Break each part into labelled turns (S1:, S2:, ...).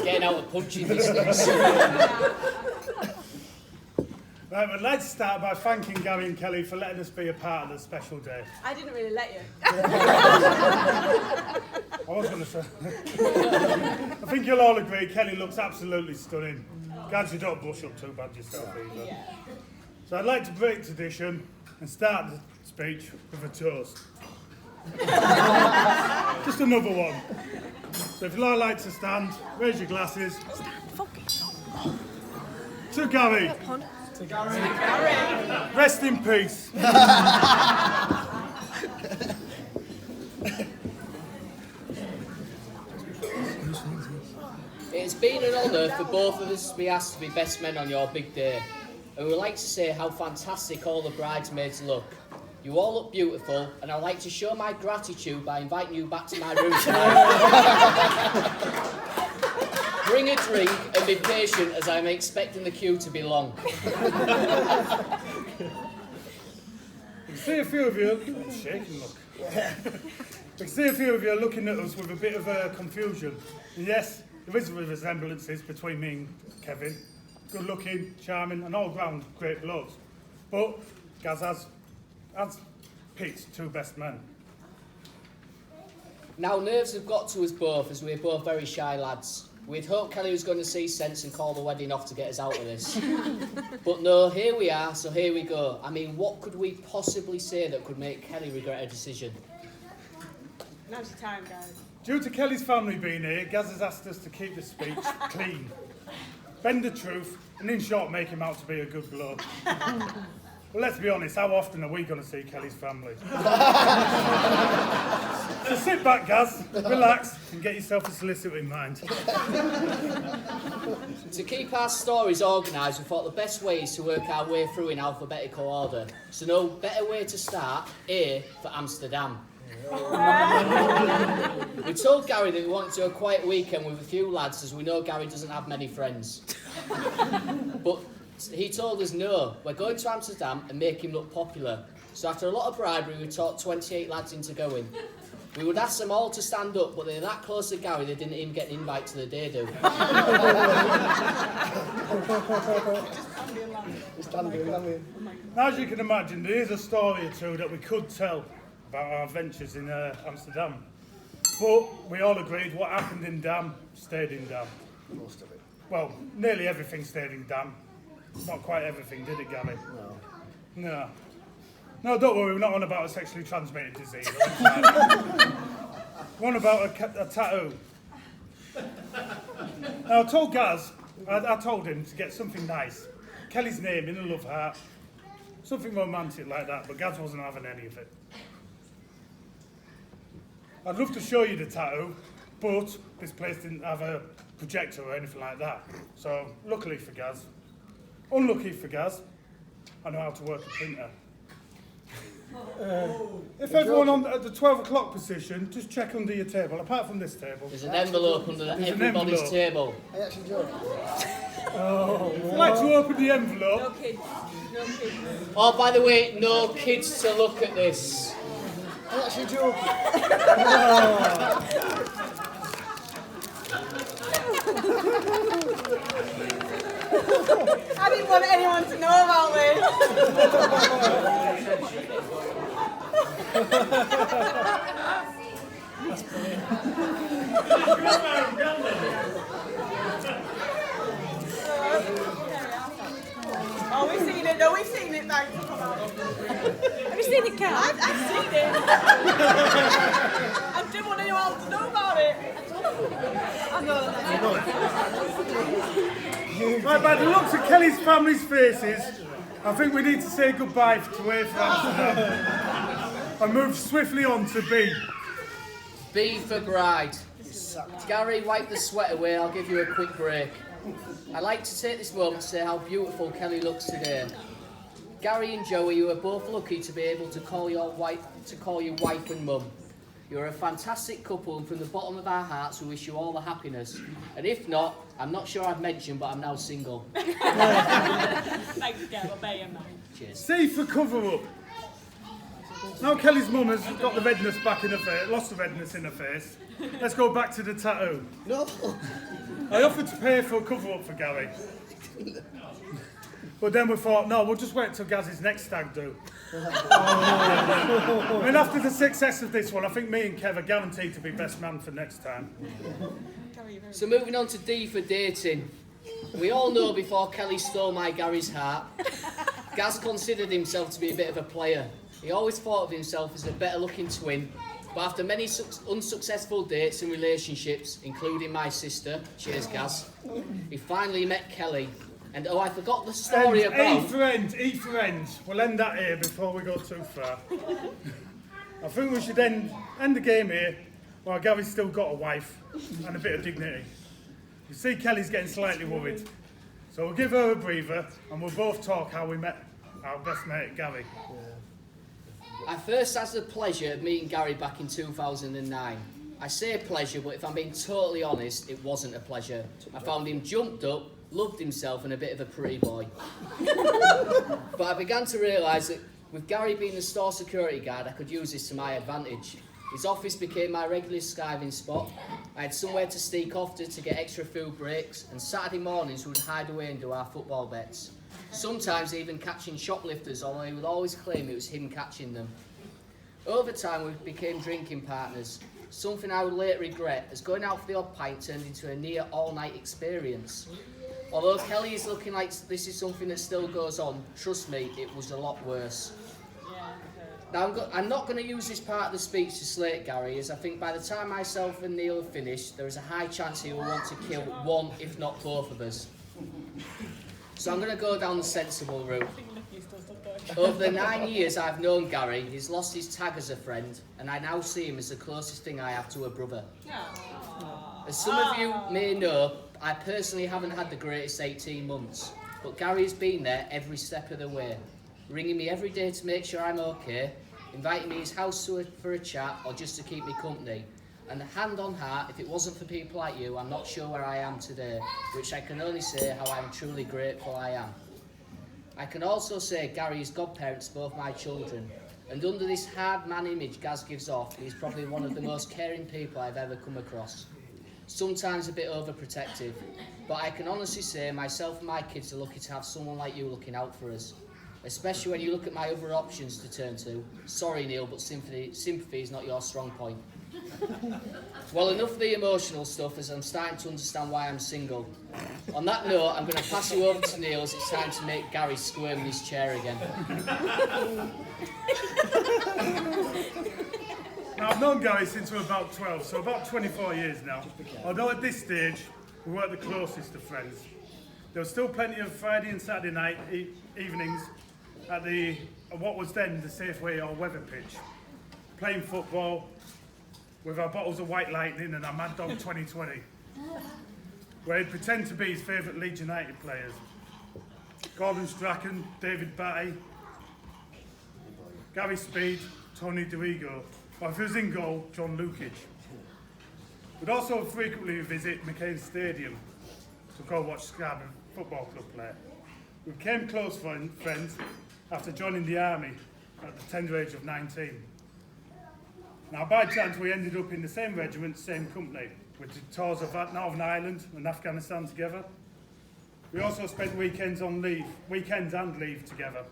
S1: Getting out of punching distance.
S2: Right, I'd like to start by thanking Gary and Kelly for letting us be a part of this special day.
S3: I didn't really let you.
S2: I was going to say. I think you'll all agree Kelly looks absolutely stunning. Gaz, you don't blush up too bad yourself either.
S3: Yeah.
S2: So I'd like to break tradition and start the speech with a toast. Just another one. So if you'd all like to stand, raise your glasses. To Gary.
S3: To Gary.
S2: Rest in peace.
S1: It's been an honour for both of us to be asked to be best men on your big day. And we'd like to say how fantastic all the bridesmaids look. You all look beautiful, and I'd like to show my gratitude by inviting you back to my room tonight. Bring a drink and be patient as I'm expecting the queue to be long.
S2: I see a few of you, I'm shaking, look. I can see a few of you are looking at us with a bit of confusion. And yes, there is resemblances between me and Kevin. Good looking, charming, and all round great blokes. But Gaz has picked two best men.
S1: Now nerves have got to us both as we're both very shy lads. We'd hoped Kelly was going to see sense and call the wedding off to get us out of this. But no, here we are, so here we go. I mean, what could we possibly say that could make Kelly regret a decision?
S3: Now's your time, guys.
S2: Due to Kelly's family being here, Gaz has asked us to keep the speech clean, bend the truth, and in short, make him out to be a good bloke. Well, let's be honest, how often are we going to see Kelly's family? So sit back, Gaz, relax, and get yourself a solicitor in mind.
S1: To keep our stories organised, we thought the best way is to work our way through in alphabetical order. So no better way to start, A for Amsterdam. We told Gary that we wanted to do a quiet weekend with a few lads, as we know Gary doesn't have many friends. But he told us no, we're going to Amsterdam and make him look popular. So after a lot of bribery, we talked 28 lads into going. We would ask them all to stand up, but they're that close to Gary they didn't even get an invite to the day do.
S2: Now, as you can imagine, there is a story or two that we could tell about our adventures in Amsterdam. But we all agreed what happened in Dam stayed in Dam.
S4: Most of it.
S2: Well, nearly everything stayed in Dam. Not quite everything, did it, Gary?
S4: No.
S2: No. No, don't worry, we're not on about a sexually transmitted disease. We're on about a tattoo. Now, I told Gaz, I told him to get something nice. Kelly's name in a love heart. Something romantic like that, but Gaz wasn't having any of it. I'd love to show you the tattoo, but this place didn't have a projector or anything like that. So, luckily for Gaz, unlucky for Gaz, I know how to work a printer. If everyone at the 12 o'clock position, just check under your table, apart from this table.
S1: There's an envelope under everybody's table.
S4: I actually joke.
S2: If you'd like to open the envelope.
S3: No kids. No kids.
S1: Oh, by the way, no kids to look at this.
S4: I actually joke.
S3: I didn't want anyone to know about
S2: That's brilliant.
S3: Oh, we've seen it. No, we've seen it. Thanks. Have you seen it, Kel? I've seen it. I didn't want anyone else to know about it. I know.
S2: Right, by the looks of Kelly's family's faces, I think we need to say goodbye to A for Amsterdam and move swiftly on to B.
S1: B for bride. Gary, wipe the sweat away, I'll give you a quick break. I'd like to take this moment to say how beautiful Kelly looks today. Gary and Joey, you are both lucky to be able to call you wife and mum. You're a fantastic couple, and from the bottom of our hearts we wish you all the happiness. And if not, I'm not sure I've mentioned, but I'm now single.
S3: Thanks, Kel. I'll bear your mind.
S1: Cheers.
S2: C for cover up. Now Kelly's mum has got the redness back in her face, lost the redness in her face. Let's go back to the tattoo.
S4: No.
S2: I offered to pay for a cover-up for Gary. But then we thought, no, we'll just wait till Gaz's next stag do. I mean, after the success of this one, I think me and Kev are guaranteed to be best man for next time.
S1: So moving on to D for dating. We all know before Kelly stole my Gary's heart, Gaz considered himself to be a bit of a player. He always thought of himself as a better looking twin, but after many unsuccessful dates and relationships, including my sister, cheers Gaz, he finally met Kelly. And oh, I forgot the story about...
S2: E for end. We'll end that here before we go too far. I think we should end the game here while Gary's still got a wife and a bit of dignity. You see Kelly's getting slightly worried. So we'll give her a breather and we'll both talk how we met our best mate, Gary.
S1: I first had the pleasure of meeting Gary back in 2009. I say pleasure, but if I'm being totally honest, it wasn't a pleasure. I found him jumped up, loved himself and a bit of a pretty boy. But I began to realise that with Gary being the store security guard, I could use this to my advantage. His office became my regular skiving spot. I had somewhere to sneak off to get extra food breaks, and Saturday mornings we would hide away and do our football bets. Sometimes even catching shoplifters, although he would always claim it was him catching them. Over time we became drinking partners, something I would later regret, as going out for the odd pint turned into a near all-night experience. Although Kelly is looking like this is something that still goes on, trust me, it was a lot worse. Now, I'm not going to use this part of the speech to slate Gary, as I think by the time myself and Neil have finished, there is a high chance he will want to kill one, if not both of us. So I'm going to go down the sensible route. Over the 9 years I've known Gary, he's lost his tag as a friend, and I now see him as the closest thing I have to a brother. As some of you may know, I personally haven't had the greatest 18 months, but Gary has been there every step of the way, ringing me every day to make sure I'm okay, inviting me to his house for a chat or just to keep me company. And hand on heart, if it wasn't for people like you, I'm not sure where I am today, which I can only say how I'm truly grateful I am. I can also say Gary is godparent to both my children, and under this hard man image Gaz gives off, he's probably one of the most caring people I've ever come across. Sometimes a bit overprotective, but I can honestly say myself and my kids are lucky to have someone like you looking out for us. Especially when you look at my other options to turn to. Sorry Neil, but sympathy is not your strong point. Well, enough of the emotional stuff, as I'm starting to understand why I'm single. On that note, I'm going to pass you over to Neil, as it's time to make Gary squirm in his chair again.
S2: Now, I've known Gary since we were about 12, so about 24 years now. Although at this stage, we weren't the closest of friends. There was still plenty of Friday and Saturday night evenings at what was then the Safeway or Weather pitch, playing football with our bottles of White Lightning and our Mad Dog 2020, where he'd pretend to be his favourite Leeds United players. Gordon Strachan, David Batty, Gary Speed, Tony DeRigo, or if he was in goal, John Lukic. We'd also frequently visit McCain Stadium to go watch Scarborough Football Club play. We became close friends after joining the army at the tender age of 19. Now, by chance, we ended up in the same regiment, same company, with the tours of Northern Ireland and Afghanistan together. We also spent weekends and leave together.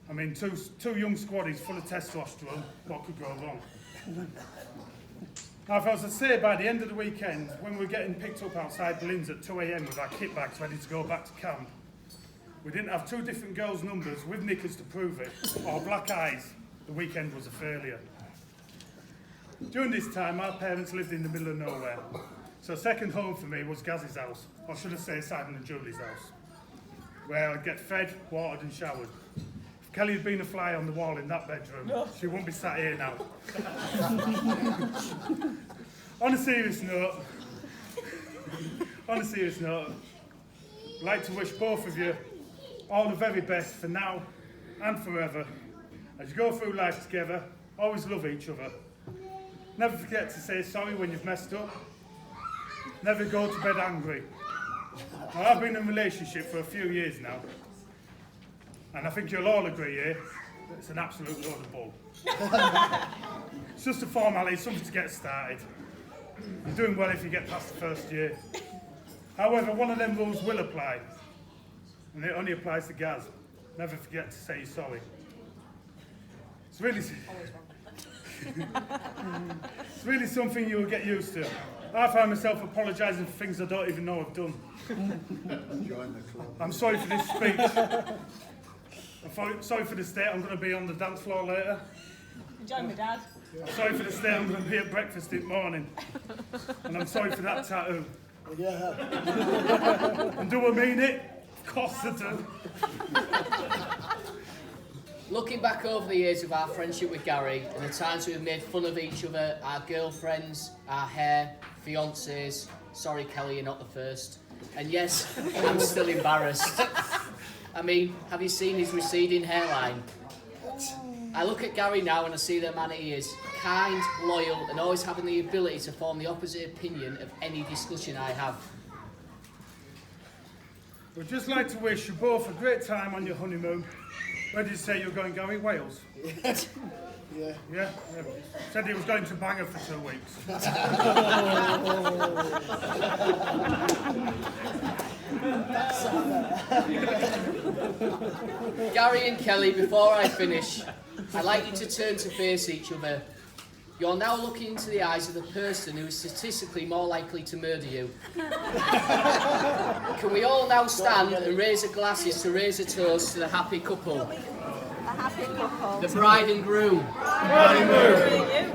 S2: I mean, two young squaddies full of testosterone, what could go wrong? Now, if I was to say, by the end of the weekend, when we were getting picked up outside Linz at 2 a.m. with our kit bags ready to go back to camp, we didn't have two different girls' numbers with knickers to prove it, or black eyes. The weekend was a failure. During this time, our parents lived in the middle of nowhere, so second home for me was Gaz's house, or should I say Simon and Julie's house, where I'd get fed, watered and showered. If Kelly had been a fly on the wall in that bedroom, she wouldn't be sat here now. On a serious note, I'd like to wish both of you all the very best for now and forever. As you go through life together, always love each other. Never forget to say sorry when you've messed up. Never go to bed angry. Now, I've been in a relationship for a few years now, and I think you'll all agree here, It's an absolute load of bull. It's just a formality, something to get started. You're doing well if you get past the first year. However, one of them rules will apply, and it only applies to Gaz. Never forget to say you're sorry. It's really, it's really something you will get used to. I find myself apologising for things I don't even know I've done. I'm sorry for this speech. I'm sorry for the state I'm going to be on the dance floor later.
S3: Join my dad.
S2: I'm sorry for the state I'm going to be at breakfast in the morning. And I'm sorry for that tattoo.
S4: Yeah.
S2: And do I mean it? Of course I do.
S1: Looking back over the years of our friendship with Gary and the times we've made fun of each other, our girlfriends, our hair, fiancés, sorry Kelly, you're not the first. And yes, I'm still embarrassed. I mean, have you seen his receding hairline? I look at Gary now and I see the man he is, kind, loyal, and always having the ability to form the opposite opinion of any discussion I have.
S2: We'd just like to wish you both a great time on your honeymoon. Where did you say you were going, Gary? Wales?
S4: Yeah.
S2: Yeah? Said he was going to Bangor for 2 weeks.
S1: Gary and Kelly, before I finish, I'd like you to turn to face each other. You're now looking into the eyes of the person who is statistically more likely to murder you. Can we all now stand and raise our glasses to raise a toast to the happy couple?
S3: A happy couple.
S1: The bride and groom.
S3: Bride and groom.